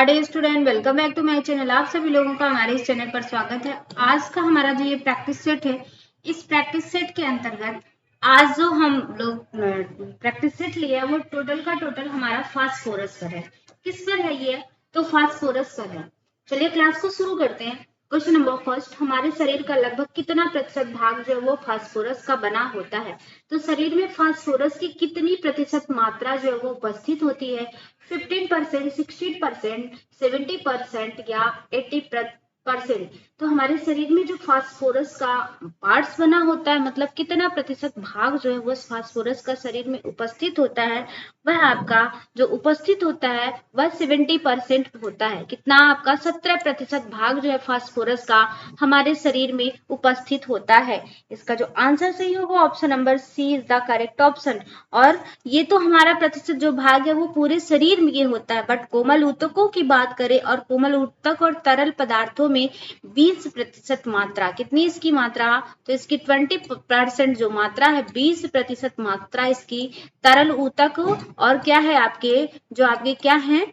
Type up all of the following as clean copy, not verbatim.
Dear student, welcome back to my channel. आप सभी लोगों का हमारे इस चैनल पर स्वागत है। आज का हमारा जो ये प्रैक्टिस सेट है, इस प्रैक्टिस सेट के अंतर्गत आज जो हम लोग प्रैक्टिस सेट लिए है वो टोटल का टोटल हमारा फास्फोरस पर है। किस पर है ये? तो फास्फोरस पर है। चलिए क्लास को शुरू करते हैं। क्वेश्चन नंबर फर्स्ट, हमारे शरीर का लगभग कितना प्रतिशत भाग जो है वो फास्फोरस का बना होता है? तो शरीर में फास्फोरस की कितनी प्रतिशत मात्रा जो है वो उपस्थित होती है? 15%, 60%, 70% या 80%। तो हमारे शरीर में जो फास्फोरस का पार्ट्स बना होता है, मतलब कितना प्रतिशत भाग जो है वो फास्फोरस का शरीर में उपस्थित होता है, वह आपका जो उपस्थित होता है वह 70% होता है। कितना? आपका 70% भाग जो है फास्फोरस का हमारे शरीर में उपस्थित होता है। इसका जो आंसर सही होगा option number C is the correct option. और ये तो हमारा प्रतिशत जो भाग है वो पूरे शरीर में ये होता है, बट कोमल ऊतकों की बात करें और कोमल ऊतक और तरल पदार्थों में 20% मात्रा, कितनी इसकी मात्रा? तो इसकी 20% जो मात्रा है, 20% मात्रा इसकी तरल ऊतक और क्या है आपके, जो आपके क्या है,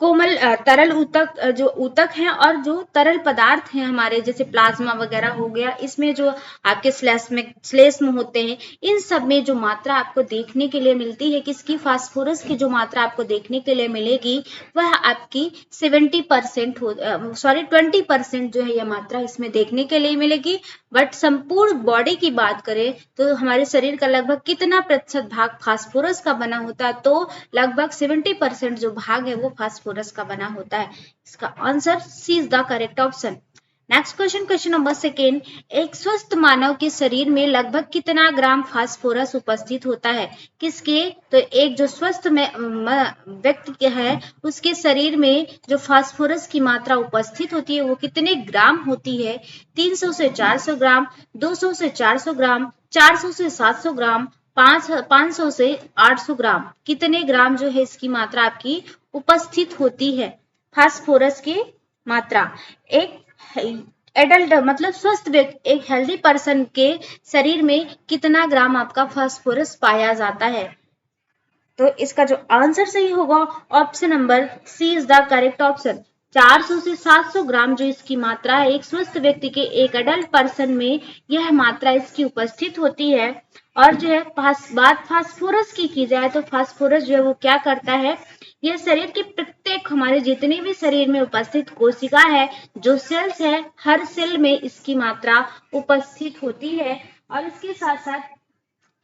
कोमल तरल ऊतक, जो ऊतक है और जो तरल पदार्थ हैं हमारे, जैसे प्लाज्मा वगैरह हो गया, इसमें जो आपके श्लेष्म होते हैं, इन सब में जो मात्रा आपको देखने के लिए मिलती है, किसकी? फास्फोरस की जो मात्रा आपको देखने के लिए मिलेगी वह आपकी 70% हो, सॉरी 20% जो है यह मात्रा इसमें देखने के लिए मिलेगी। बट संपूर्ण बॉडी की बात करें तो हमारे शरीर का लगभग कितना प्रतिशत भाग फास्फोरस का बना होता है? तो लगभग 70% जो भाग है वो फास्फोरस का बना होता है। इसका answer C is the correct option. Next question, question number second, एक स्वस्थ मानव के शरीर में लगभग कितना ग्राम फास्फोरस उपस्थित होता है? किसके? तो एक जो स्वस्थ व्यक्ति है उसके शरीर में जो फास्फोरस की मात्रा उपस्थित होती है वो कितने ग्राम होती है? 300 से 400 ग्राम, 200 से 400 ग्राम, 400 से 700 ग्राम, 500 से 800 ग्राम। कितने ग्राम जो है इसकी मात्रा आपकी उपस्थित होती है? फास्फोरस की मात्रा एक एडल्ट मतलब स्वस्थ व्यक्ति, एक हेल्दी पर्सन के शरीर में कितना ग्राम आपका फास्फोरस पाया जाता है? तो इसका जो आंसर सही होगा option number C is the correct option. 400 से 700 ग्राम जो इसकी मात्रा है, एक स्वस्थ व्यक्ति के, एक अडल्ट पर्सन में यह मात्रा इसकी उपस्थित होती है। और जो है बात फास्फोरस की जाए तो फास्फोरस जो है वो क्या करता है, यह शरीर के प्रत्येक, हमारे जितने भी शरीर में उपस्थित कोशिका है, जो सेल्स है, हर सेल में इसकी मात्रा उपस्थित होती है। और इसके साथ साथ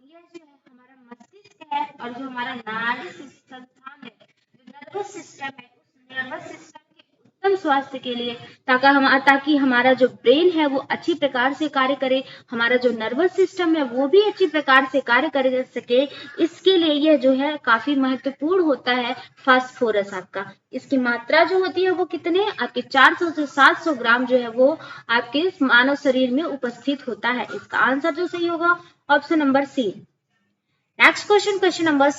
यह जो है हमारा मस्तिष्क है और जो हमारा नाड़ी संस्थान है, जो नर्वस सिस्टम है, उस नर्वस सिस्टम के उत्तम स्वास्थ्य के लिए, ताकि हमारा जो ब्रेन है वो अच्छी प्रकार से कार्य करे, हमारा जो नर्वस सिस्टम है वो भी अच्छी प्रकार से कार्य कर सके, इसके लिए यह जो है काफी महत्वपूर्ण होता है फास्फोरस आपका। इसकी मात्रा जो होती है वो कितने, आपके 400 से 700 ग्राम जो है वो आपके मानव शरीर में उपस्थित होता है। इसका आंसर जो सही होगा option number C. Next question, question number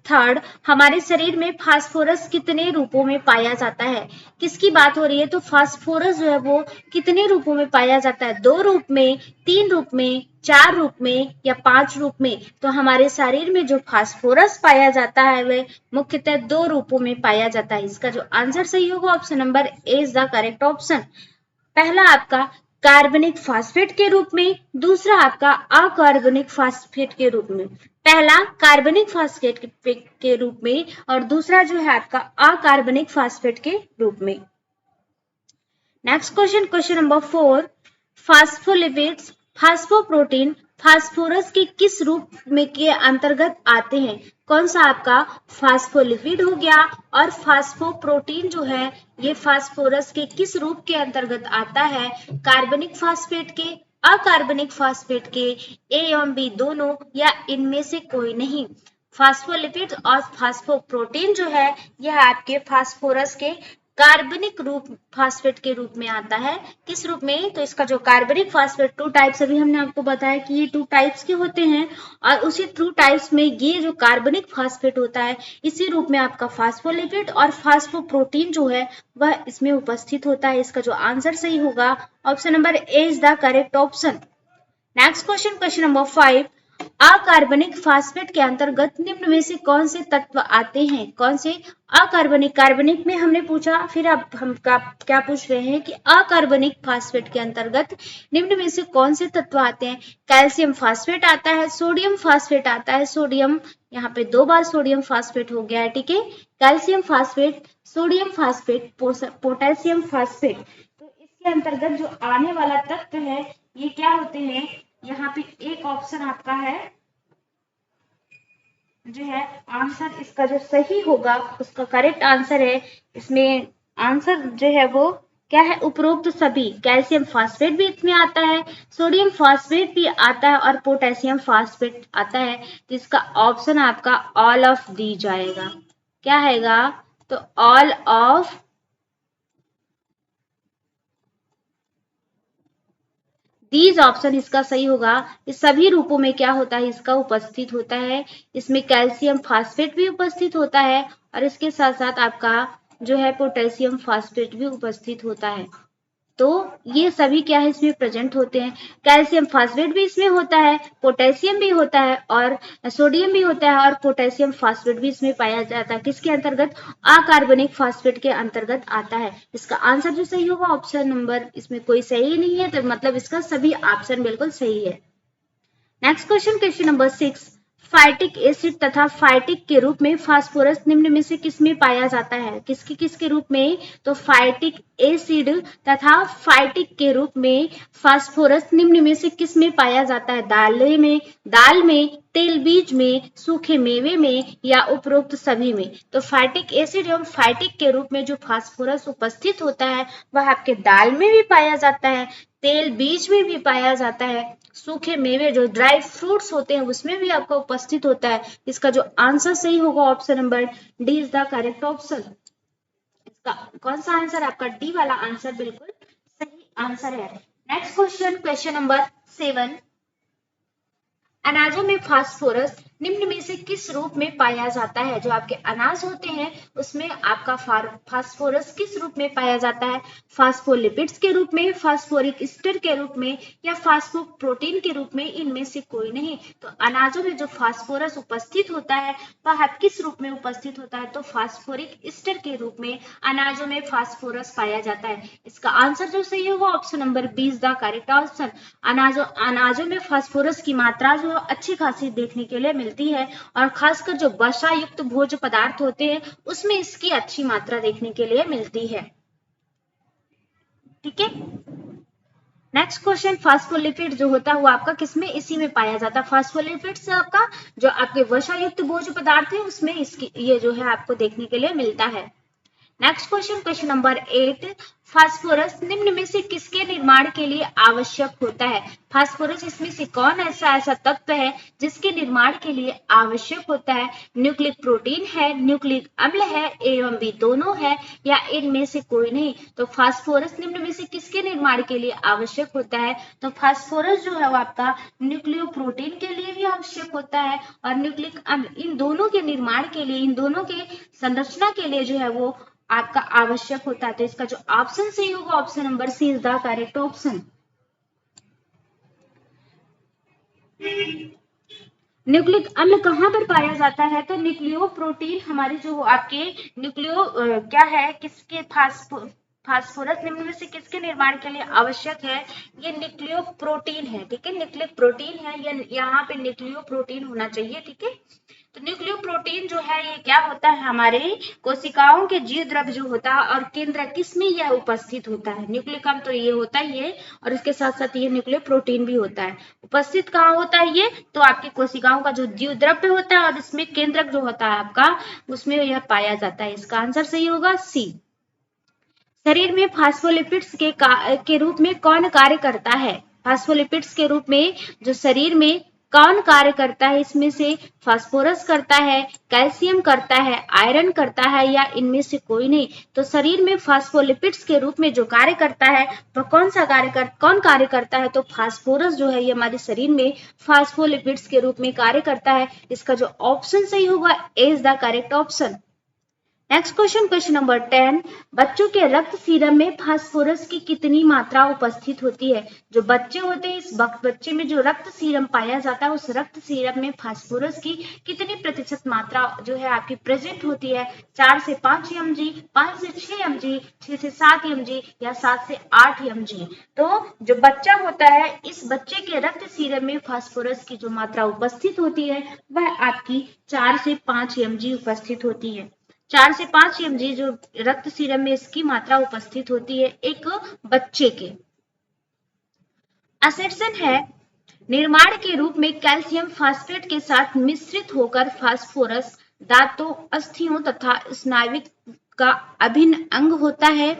third, हमारे शरीर में फास्फोरस कितने रूपों में पाया जाता है? किसकी बात हो रही है? तो फास्फोरस जो है वो कितने रूपों में पाया जाता है? 2 रूप में, 3 रूप में, 4 रूप में या 5 रूप में? तो हमारे शरीर में जो फास्फोरस पाया जाता है वह मुख्यतः 2 रूपों में पाया जाता है। इसका जो आंसर सही होगा option number A is the correct option. पहला आपका कार्बनिक फास्फेट के रूप में, दूसरा आपका अकार्बनिक फास्फेट के रूप में। पहला कार्बनिक फास्फेट के रूप में और दूसरा जो है आपका अकार्बनिक फास्फेट के रूप में। Next question, question number 4, phospholipids, phosphoprotein phosphorus के किस रूप में के अंतर्गत आते हैं? कौन सा आपका फास्फोलिपिड हो गया और फास्फोप्रोटीन जो है ये फास्फोरस के किस रूप के अंतर्गत आता है? कार्बनिक फास्फेट के, अकार्बनिक फास्फेट के, ए एवं बी दोनों, या इनमें से कोई नहीं? फास्फोलिपिड और फास्फोप्रोटीन जो है यह आपके फास्फोरस के कार्बनिक रूप फास्फेट के रूप में आता है। किस रूप में? तो इसका जो कार्बनिक फास्फेट 2 टाइप्स, अभी हमने आपको बताया कि ये 2 टाइप्स के होते हैं, और उसी 2 टाइप्स में ये जो कार्बनिक फास्फेट होता है इसी रूप में आपका फास्फोलिपिड और फास्फोप्रोटीन जो है वह इसमें उपस्थित होता है। इसका जो आंसर सही होगा option number A is the correct option. Next question, question number 5, अकार्बनिक फास्फेट के अंतर्गत निम्न में से कौन से तत्व आते हैं? कौन से? अकार्बनिक। कार्बनिक में हमने पूछा, फिर अब हम क्या पूछ रहे हैं कि अकार्बनिक फास्फेट के अंतर्गत निम्न में से कौन से तत्व आते हैं? कैल्शियम फास्फेट आता है, सोडियम फास्फेट आता है, सोडियम यहाँ पे 2 बार सोडियम फास्फेट हो गया है, ठीक है। Calcium phosphate, sodium phosphate, potassium phosphate. तो इसके अंतर्गत जो आने वाला तत्व है ये क्या होते हैं? यहाँ पे एक ऑप्शन आपका है जो है आंसर, इसका जो सही होगा उसका करेक्ट आंसर है, इसमें आंसर जो है वो क्या है? उपरोक्त सभी। कैल्शियम फास्फेट भी इसमें आता है, सोडियम फास्फेट भी आता है और पोटेशियम फास्फेट आता है। तो इसका ऑप्शन आपका ऑल ऑफ दी जाएगा। क्या हैगा? तो ऑल ऑफ दीज ऑप्शन इसका सही होगा। इस सभी रूपों में क्या होता है? इसका उपस्थित होता है। इसमें कैल्शियम फास्फेट भी उपस्थित होता है और इसके साथ साथ आपका जो है पोटेशियम फास्फेट भी उपस्थित होता है। तो ये सभी क्या है? इसमें प्रेजेंट होते हैं। कैल्शियम फास्फेट भी इसमें होता है, पोटेशियम भी होता है और सोडियम भी होता है और पोटेशियम फास्फेट भी इसमें पाया जाता है। किसके अंतर्गत? अकार्बनिक फास्फेट के अंतर्गत आता है। इसका आंसर जो सही होगा ऑप्शन नंबर, इसमें कोई सही नहीं है, तो मतलब इसका सभी ऑप्शन बिल्कुल सही है। Next question, question number 6। Phytic acid तथा फाइटिक के रूप में फास्फोरस निम्न में से किसमें पाया जाता है? किसके रूप में? तो फाइटिक एसिड तथा फाइटिक के रूप में फास्फोरस निम्न में से किसमें पाया जाता है? दाल में, तेल बीज में, सूखे मेवे में या उपरोक्त सभी में? तो फाइटिक एसिड एवं फाइटिक के रूप में जो फास्फोरस उपस्थित होता है वह आपके दाल में भी पाया जाता है, तेल बीज में भी पाया जाता है, सूखे मेवे जो ड्राई फ्रूट्स होते हैं उसमें भी आपको उपस्थित होता है। इसका जो आंसर सही होगा option number D is the correct option. इसका कौन सा आंसर? आपका डी वाला आंसर बिल्कुल सही आंसर है। Next question, question number 7। अनाजों में फास्फोरस निम्न में से किस रूप में पाया जाता है? जो आपके अनाज होते हैं उसमें आपका फास्फोरस किस रूप में पाया जाता है? फास्फोलिपिड्स के रूप में, फास्फोरिक एस्टर के रूप में या फास्फोप्रोटीन के रूप में? इनमें से कोई नहीं। तो अनाजों में जो फास्फोरस उपस्थित होता है वह किस रूप में उपस्थित होता है? तो फास्फोरिक एस्टर के रूप में अनाजों में फास्फोरस पाया जाता है। इसका आंसर जो सही होगा option number B is the correct option. अनाजों में फास्फोरस की मात्रा जो अच्छी खासी देखने के लिए मिलती है और खासकर जो वसा युक्त भोज्य पदार्थ होते हैं उसमें इसकी अच्छी मात्रा देखने के लिए मिलती है, ठीक है। नेक्स्ट क्वेश्चन, फास्फोलिपिड जो होता है वो आपका किसमें? इसी में पाया जाता है। फास्फोलिपिड से आपका जो आपके वसा युक्त भोज्य पदार्थ है उसमें इसकी ये जो है आपको देखने के लिए मिलता है। Next question, question number 8। Phosphorus निम्न में से किसके निर्माण के लिए आवश्यक होता है? फास्फोरस इसमें से कौन ऐसा तत्व है जिसके निर्माण के लिए आवश्यक होता है? न्यूक्लिक प्रोटीन है, न्यूक्लिक अम्ल है, ए एवं बी दोनों है या इनमें से कोई नहीं? तो फास्फोरस निम्न में से किसके निर्माण के लिए आवश्यक होता है? तो फास्फोरस जो है वो आपका न्यूक्लियोप्रोटीन के लिए भी आवश्यक होता है और न्यूक्लिक अम्ल, इन दोनों के निर्माण के लिए, इन दोनों के संरचना के लिए जो है वो आपका आवश्यक होता है। तो इसका जो ऑप्शन सही होगा option number C is the correct option. Nucleic अम्ल कहाँ पर पाया जाता है? तो न्यूक्लियो प्रोटीन हमारे जो आपके न्यूक्लियो क्या है, किसके फास्फोरस निम्न में से किसके निर्माण के लिए आवश्यक है? ये न्यूक्लियो प्रोटीन है, ठीक है, न्यूक्लिक प्रोटीन है, ये यहाँ पे न्यूक्लियो प्रोटीन होना चाहिए, ठीक है। तो न्यूक्लियो प्रोटीन जो है ये क्या होता है? हमारे कोशिकाओं के जीव द्रव्य जो होता है और केंद्र किसमें यह उपस्थित होता है? न्यूक्लिक अम्ल तो ये होता ही है और इसके साथ साथ ये न्यूक्लियो प्रोटीन भी होता है। उपस्थित कहाँ होता है ये? तो आपकी कोशिकाओं का जो जीव द्रव्य होता है और इसमें केंद्रक जो होता है आपका उसमें यह पाया जाता है। इसका आंसर सही होगा सी। शरीर में फास्फोलिपिड्स के रूप में कौन कार्य करता है? फास्फोलिपिड्स के रूप में जो शरीर में कौन कार्य करता है? इसमें से फास्फोरस करता है, कैल्शियम करता है, आयरन करता है या इनमें से कोई नहीं? तो शरीर में फास्फोलिपिड्स के रूप में जो कार्य करता है वह कौन कार्य करता है? तो फास्फोरस जो है ये हमारे शरीर में फास्फोलिपिड्स के रूप में कार्य करता है। इसका जो ऑप्शन सही होगा A is the correct option. Next question, question number 10, बच्चों के रक्त सीरम में फास्फोरस की कितनी मात्रा उपस्थित होती है? जो बच्चे होते हैं, इस बच्चे में जो रक्त सीरम पाया जाता है, उस रक्त सीरम में फास्फोरस की कितनी प्रतिशत मात्रा जो है आपकी प्रेजेंट होती है? 4 से 5 mg, 5 से 6 mg, 6 से 7 mg या 7 से 8 mg? तो जो बच्चा होता है, इस बच्चे के रक्त सीरम में फास्फोरस की जो मात्रा उपस्थित होती है वह आपकी 4 से 5 mg उपस्थित होती है। 4 से 5 mg जो रक्त सीरम में इसकी मात्रा उपस्थित होती है एक बच्चे के। असर्शन है, निर्माण के रूप में कैल्शियम फास्फेट के साथ मिश्रित होकर फास्फोरस दांतों, अस्थियों तथा स्नायुविक का अभिन्न अंग होता है।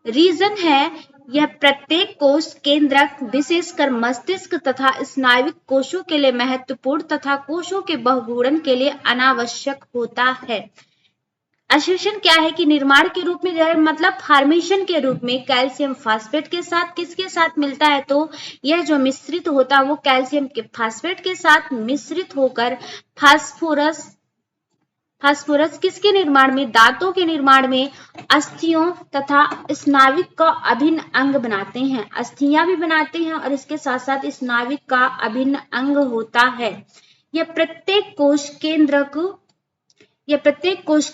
रीजन है, यह प्रत्येक कोष केंद्रक विशेषकर मस्तिष्क तथा स्नायुविक कोषों के लिए महत्वपूर्ण तथा कोषों के बहुगुणन के लिए अनावश्यक होता है। असर्शन क्या है कि निर्माण के रूप में जो है मतलब फॉर्मेशन के रूप में कैल्शियम फास्फेट के साथ किसके साथ मिलता है? तो यह जो मिश्रित होता है वो कैल्शियम के फास्फेट के साथ मिश्रित होकर फास्फोरस किसके निर्माण में? दांतों के निर्माण में, अस्थियों तथा स्नायुविक का अभिन्न अंग बनाते हैं। अस्थियां भी बनाते हैं और इसके साथ साथ स्नायुविक का अभिन्न अंग होता है। यह प्रत्येक कोष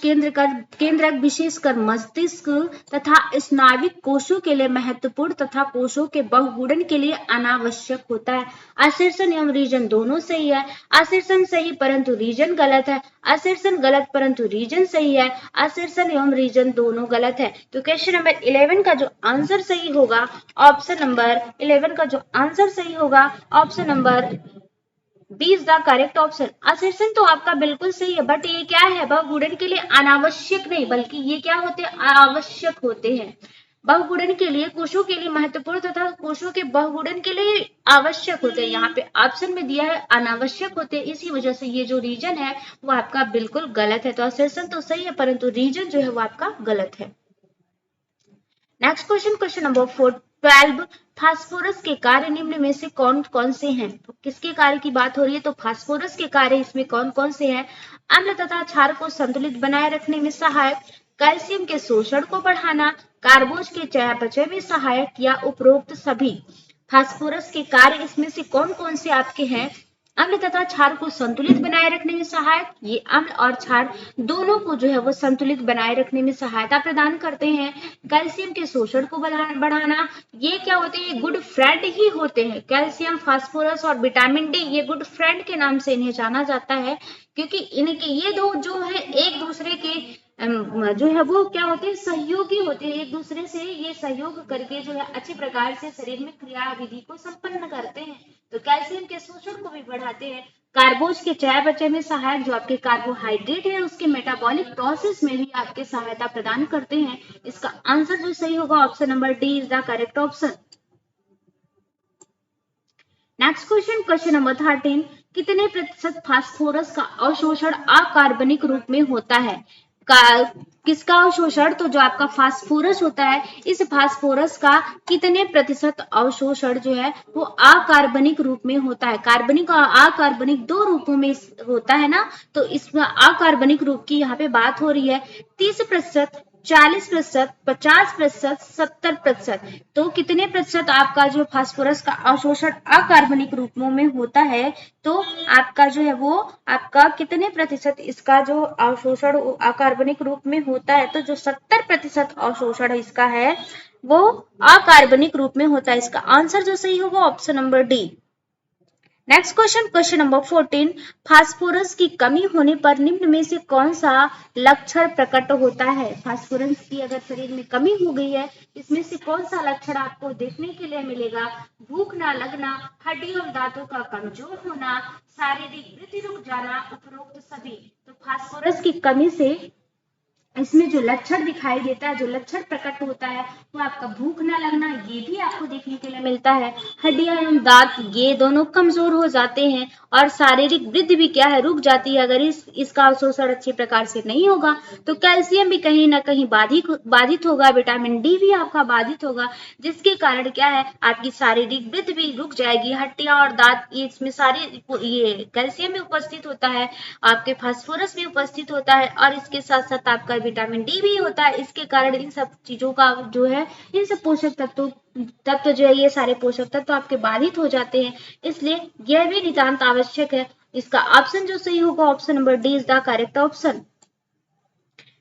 केंद्रक विशेषकर मस्तिष्क तथा स्नायुविक कोषों के लिए महत्वपूर्ण तथा कोषों के बहुगुणन के लिए अनावश्यक होता है। असर्शन एवं रीजन दोनों सही है। असर्शन सही परंतु रीजन गलत है। असर्शन गलत परंतु रीजन सही है। असर्शन एवं रीजन दोनों गलत है। तो क्वेश्चन नंबर 11 का जो आंसर सही होगा, ऑप्शन नंबर 11 का जो आंसर सही होगा, option number B is the correct option. Assertion तो आपका बिल्कुल सही है, बट ये क्या है? बहुगुणन के लिए अनावश्यक नहीं, बल्कि ये क्या होते हैं? आवश्यक होते हैं। बहुगुणन के लिए, कोषों के लिए महत्वपूर्ण तथा कोषों के बहुगुणन के लिए आवश्यक होते हैं। यहाँ पे ऑप्शन में दिया है अनावश्यक होते हैं, इसी वजह से ये जो रीजन है वो आपका बिल्कुल गलत है। तो असर्शन तो सही है परंतु रीजन जो है वो आपका गलत है। Next question, question number 12, phosphorus के कार्य निम्न में से कौन कौन से हैं? तो किसके कार्य की बात हो रही है? तो फास्फोरस के कार्य इसमें कौन कौन से हैं? अम्ल तथा क्षार को संतुलित बनाए रखने में सहायक, कैल्शियम के शोषण को बढ़ाना, कार्बोज के चयापचय में सहायक या उपरोक्त सभी। फास्फोरस के कार्य इसमें से कौन कौन से आपके हैं? अम्ल तथा क्षार को संतुलित बनाए रखने में सहायक, ये अम्ल और क्षार दोनों को जो है वो संतुलित बनाए रखने में सहायता प्रदान करते हैं। कैल्शियम के शोषण को बढ़ाना, ये क्या होते हैं? गुड फ्रेंड ही होते हैं। कैल्शियम, फास्फोरस और विटामिन डी, ये गुड फ्रेंड के नाम से इन्हें जाना जाता है, क्योंकि इनके ये दो जो है एक दूसरे के जो है वो क्या होते हैं? सहयोगी होते हैं। एक दूसरे से ये सहयोग करके जो है अच्छे प्रकार से शरीर में क्रिया विधि को संपन्न करते हैं। तो कैल्शियम के शोषण को भी बढ़ाते हैं। कार्बोज के चयापचय में सहायक, जो आपके कार्बोहाइड्रेट है उसके मेटाबॉलिक प्रोसेस में भी आपके सहायता प्रदान करते हैं। इसका आंसर जो सही होगा, option number D is the correct option. Next question, question number 13, कितने प्रतिशत फास्फोरस का अवशोषण अकार्बनिक रूप में होता है? किसका अवशोषण? तो जो आपका फास्फोरस होता है, इस फास्फोरस का कितने प्रतिशत अवशोषण जो है वो अकार्बनिक रूप में होता है? कार्बनिक और अकार्बनिक दो रूपों में होता है ना, तो इसमें अकार्बनिक रूप की यहाँ पे बात हो रही है। 30%, 40%, 50%, 70%। तो कितने प्रतिशत आपका जो फास्फोरस का अवशोषण अकार्बनिक रूपों में होता है? तो आपका जो है वो आपका कितने प्रतिशत इसका जो अवशोषण अकार्बनिक रूप में होता है? तो जो 70% अवशोषण इसका है वो अकार्बनिक रूप में होता है। इसका आंसर जो सही होगा, option number D. Next question, question number 14, phosphorus की कमी होने पर निम्न में से कौन सा लक्षण प्रकट होता है? फास्फोरस की अगर शरीर में कमी हो गई है, इसमें से कौन सा लक्षण आपको देखने के लिए मिलेगा? भूख ना लगना, हड्डी और दांतों का कमजोर होना, शारीरिक वृद्धि रुक जाना, उपरोक्त सभी। तो फास्फोरस की कमी से इसमें जो लक्षण दिखाई देता है, जो लक्षण प्रकट होता है वो आपका भूख ना लगना, ये भी आपको देखने के लिए मिलता है। हड्डियां एवं दांत ये दोनों कमजोर हो जाते हैं और शारीरिक वृद्धि भी क्या है? रुक जाती है। अगर इसका अवशोषण अच्छे प्रकार से नहीं होगा तो कैल्शियम भी कहीं ना कहीं बाधित होगा, विटामिन डी भी आपका बाधित होगा, जिसके कारण क्या है? आपकी शारीरिक वृद्धि भी रुक जाएगी। हड्डियां और दांत इसमें सारे ये कैल्शियम भी उपस्थित होता है, आपके फास्फोरस भी उपस्थित होता है और इसके साथ साथ आपका विटामिन डी भी होता है। इसके कारण इन सब चीजों का जो है, इन सब पोषक तत्व जो है, ये सारे पोषक तत्व आपके बाधित हो जाते हैं, इसलिए यह भी नितांत आवश्यक है। इसका ऑप्शन जो सही होगा, option number D is the correct option.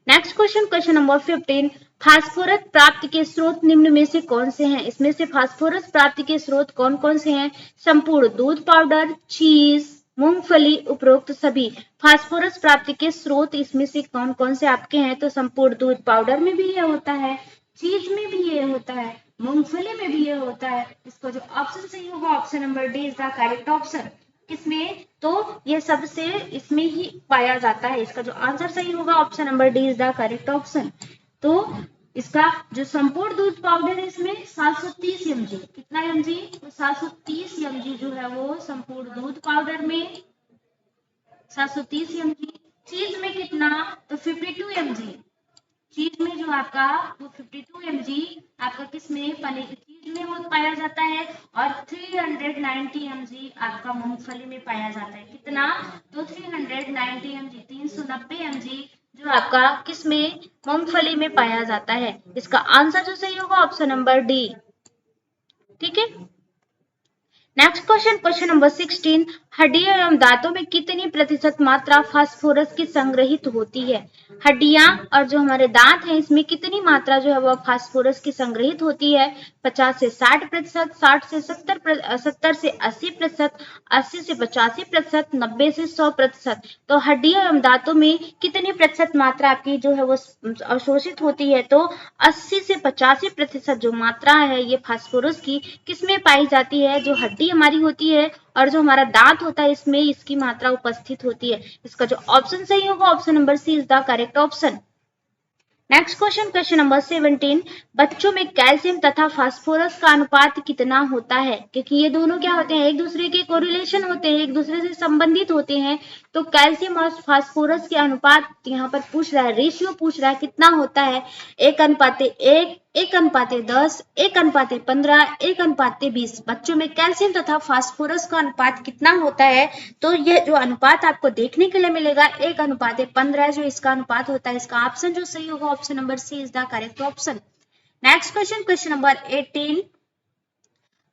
Next question, question number 15, phosphorus प्राप्ति के स्रोत निम्न में से कौन से हैं? इसमें से फास्फोरस प्राप्ति के स्रोत कौन कौन से हैं? संपूर्ण दूध पाउडर, चीज, मूंगफली, उपरोक्त सभी। फास्फोरस प्राप्ति के स्रोत इसमें से कौन कौन से आपके हैं? तो संपूर्ण दूध पाउडर में भी ये होता है, चीज में भी ये होता है, मूंगफली में भी ये होता है। इसका जो ऑप्शन सही होगा, option number D is the correct option. इसमें तो ये सबसे इसमें ही पाया जाता है। इसका जो आंसर सही होगा, option number D is the correct option. तो इसका जो संपूर्ण दूध पाउडर है, इसमें 730 mg, कितना mg? तो 730 mg जो है वो संपूर्ण दूध पाउडर में 730 mg। चीज में कितना? तो 52 mg। चीज में जो आपका वो 52 mg आपका किसमें? पनीर चीज में वो पाया जाता है, और 390 mg आपका मूंगफली में पाया जाता है। कितना? तो 390 mg, 390 mg जो आपका किसमें? मूंगफली में पाया जाता है। इसका आंसर जो सही होगा, ऑप्शन नंबर डी। ठीक है, नेक्स्ट क्वेश्चन, क्वेश्चन नंबर 16, हड्डियां एवं दांतों में कितनी प्रतिशत मात्रा फास्फोरस की संग्रहित होती है? हड्डियां और जो हमारे दांत हैं, इसमें कितनी मात्रा जो है वह फास्फोरस की संग्रहित होती है? 50 से 60%, 60 से 70 से 80%, 80 से 85%, 90 से 100%। तो हड्डियां एवं दांतों में कितनी प्रतिशत मात्रा आपकी जो है वो अवशोषित होती है? तो 80 से 85% जो मात्रा है ये फास्फोरस की किसमें पाई जाती है? जो हड्डी हमारी होती है और जो हमारा दांत होता है, इसमें इसकी मात्रा उपस्थित होती है। इसका जो ऑप्शन सही होगा, option number C is the correct option. Next question, question number 17, बच्चों में कैल्शियम तथा फास्फोरस का अनुपात कितना होता है? क्योंकि ये दोनों क्या होते हैं? एक दूसरे के कोरिलेशन होते हैं, एक दूसरे से संबंधित होते हैं। तो कैल्शियम और फास्फोरस के अनुपात यहाँ पर पूछ रहा है, रेशियो पूछ रहा है, कितना होता है? 1:1, 1:10, 1:15, 1:20। बच्चों में कैल्शियम तथा फास्फोरस का अनुपात कितना होता है? तो यह जो अनुपात आपको देखने के लिए मिलेगा 1:15 जो इसका अनुपात होता है। इसका ऑप्शन जो सही होगा, option number C is the correct option. Next question, question number 18,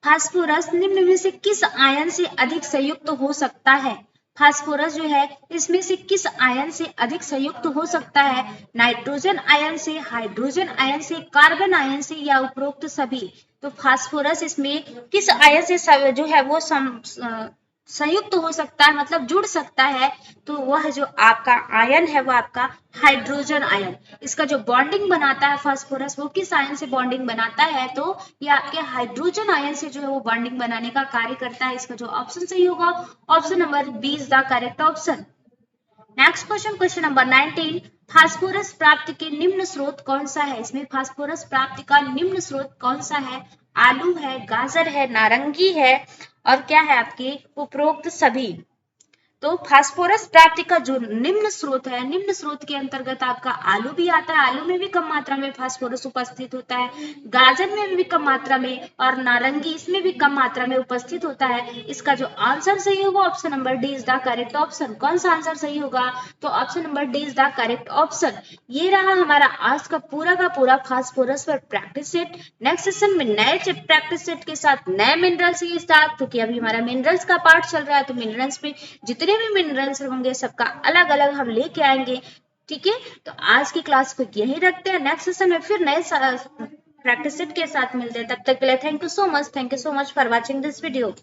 phosphorus निम्न में से किस आयन से अधिक संयुक्त हो सकता है? फास्फोरस जो है इसमें से किस आयन से अधिक संयुक्त हो सकता है? नाइट्रोजन आयन से, हाइड्रोजन आयन से, कार्बन आयन से, या उपरोक्त सभी। तो फास्फोरस इसमें किस आयन से जो है वो संयुक्त हो सकता है, मतलब जुड़ सकता है? तो वह जो आपका आयन है वो आपका हाइड्रोजन आयन। इसका जो बॉन्डिंग बनाता है फास्फोरस, वो किस आयन से बॉन्डिंग बनाता है? तो ये आपके हाइड्रोजन आयन से जो है वो बॉन्डिंग बनाने का कार्य करता है। इसका जो ऑप्शन सही होगा, option number B is the correct option. Next question, question number 19, phosphorus प्राप्ति के निम्न स्रोत कौन सा है? इसमें फास्फोरस प्राप्ति का निम्न स्रोत कौन सा है? आलू है, गाजर है, नारंगी है, और क्या है आपके? उपरोक्त सभी। तो फास्फोरस प्राप्ति का जो निम्न स्रोत है, निम्न स्रोत के अंतर्गत आपका आलू भी आता है। आलू में भी कम मात्रा में फास्फोरस उपस्थित होता है, गाजर में भी कम मात्रा में, और नारंगी इसमें भी कम मात्रा में उपस्थित होता है। इसका जो आंसर सही होगा, option number D is the correct option. कौन सा आंसर सही होगा? तो option number D is the correct option. ये रहा हमारा आज का पूरा फास्फोरस पर प्रैक्टिस सेट। नेक्स्ट सेशन में नए प्रैक्टिस सेट के साथ नए मिनरल्स ही स्टार्ट, क्योंकि अभी हमारा मिनरल्स का पार्ट चल रहा है। तो मिनरल्स में जितने भी मिनरल्स होंगे सबका अलग अलग हम लेके आएंगे। ठीक है, तो आज की क्लास को यही रखते हैं। नेक्स्ट सेशन में फिर नए प्रैक्टिस सेट के साथ मिलते हैं। तब तक के लिए thank you so much for watching this video.